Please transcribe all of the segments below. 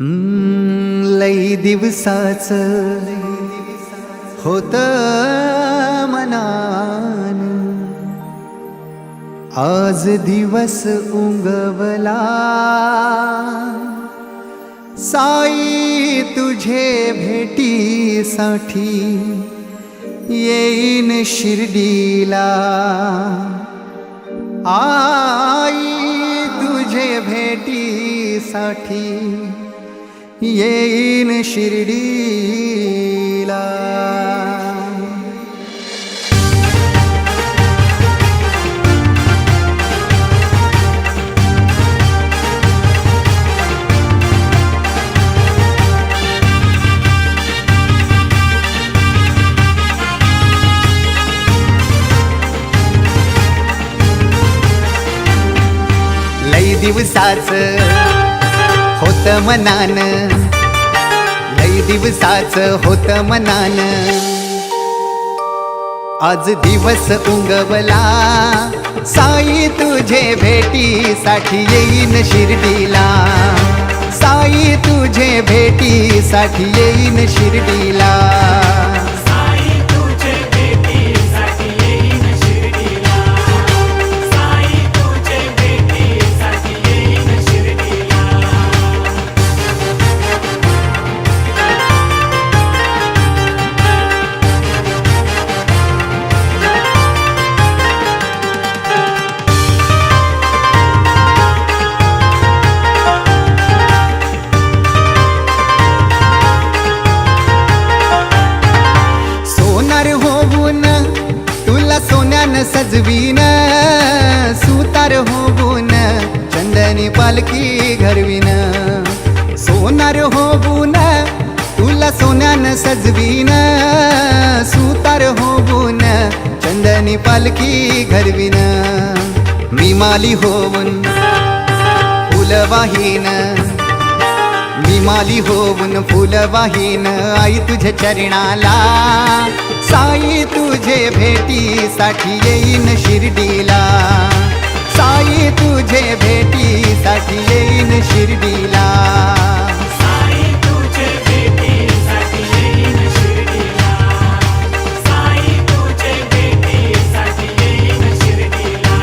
लई दिवसाचं होत मनान, आज दिवस उंगवला साई तुझे भेटीसाठी येईन शिर्डीला। आई तुझे भेटीसाठी येईन शिर्डीला। लई दिवसाचं होत मनान, लई दिवसाचं होत मनान, आज दिवस उंगवला साई तुझे भेटीसाठी येईन शिर्डीला। साई तुझे भेटीसाठी येईन शिर्डीला। सोन्यान सजवीन सुतार होऊन चंदनी पालखी घरवीन। सोनार होऊन तुला सोन्यान सजवीन सुतार होऊन चंदनी पालखी घरवीन। मी माली होऊन फुलवाहीन, मी माली होऊन फुलवाहीन आई तुझ्या चरणाला। साई तुझे भेटीसाठी येईन शिर्डीला। साई तुझे भेटीसाठी येईन शिर्डीला। साई तुझे भेटीसाठी येईन शिर्डीला। साई तुझे भेटीसाठी येईन शिर्डीला।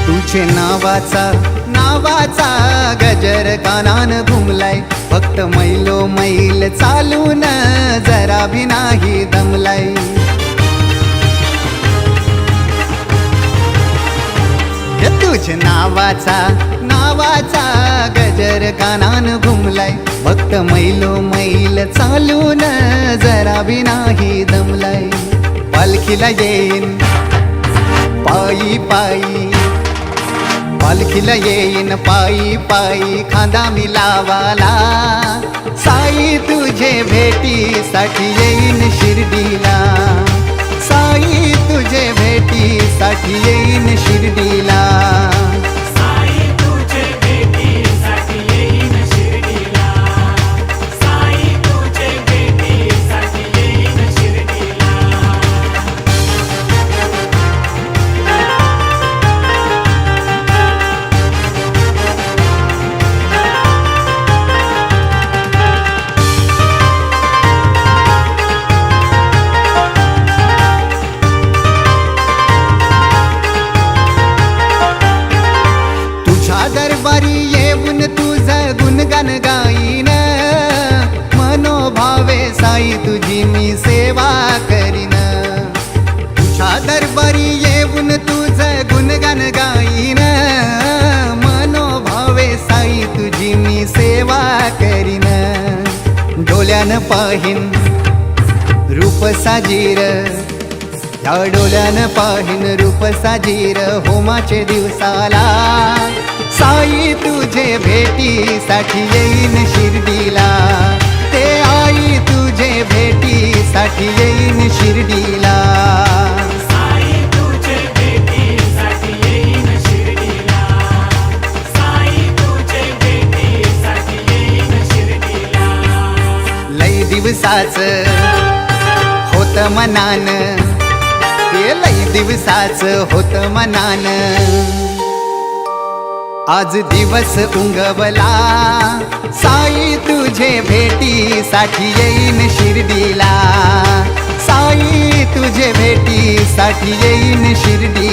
तुझे नावाचा गजर कानान घुमलाय, फक्त मैलो मैल चालून जरा भी नाही दमलाय। तुझे नावाचा गजर कानान घुमलाय, फक्त मैलो मैल चालून जरा भी नाही दमलाय। पालखीला येईन पायी पायी, पालखीला येईन पायी पायी खांदा मिलावाला। साई तुझे भेटीसाठी येईन शिर्डीला। साई तुझे भेटीसाठी येईन शिर्डीला। साई तुझे भेटीसाठी येईन शिर्डीला। साई तुझे भेटीसाठी येईन शिर्डीला। दरबारी येऊन तुझं गुणगान गाईन, मनोभावे साई तुझी मी सेवा करीन। तुझ्या दरबारी येऊन तुझं गुणगान गाईन, मनोभावे साई तुझी मी सेवा करीन। डोल्यान पाहीन रूप साजीर, या डोल्यान पाहीन रूप साजीर होमाचे दिवसाला। साई तुझे भेटीसाठी येईन शिर्डीला। ते आई तुझे भेटीसाठी येईन शिर्डीला। साई तुझे भेटीसाठी येईन शिर्डीला। दिवसाच होत मनान, हे लई दिवसाच होत मनान. आज दिवस उंगवला, साई तुझे भेटीसाठी येईन शिर्डीला. साई तुझे भेटीसाठी येईन शिर्डीला.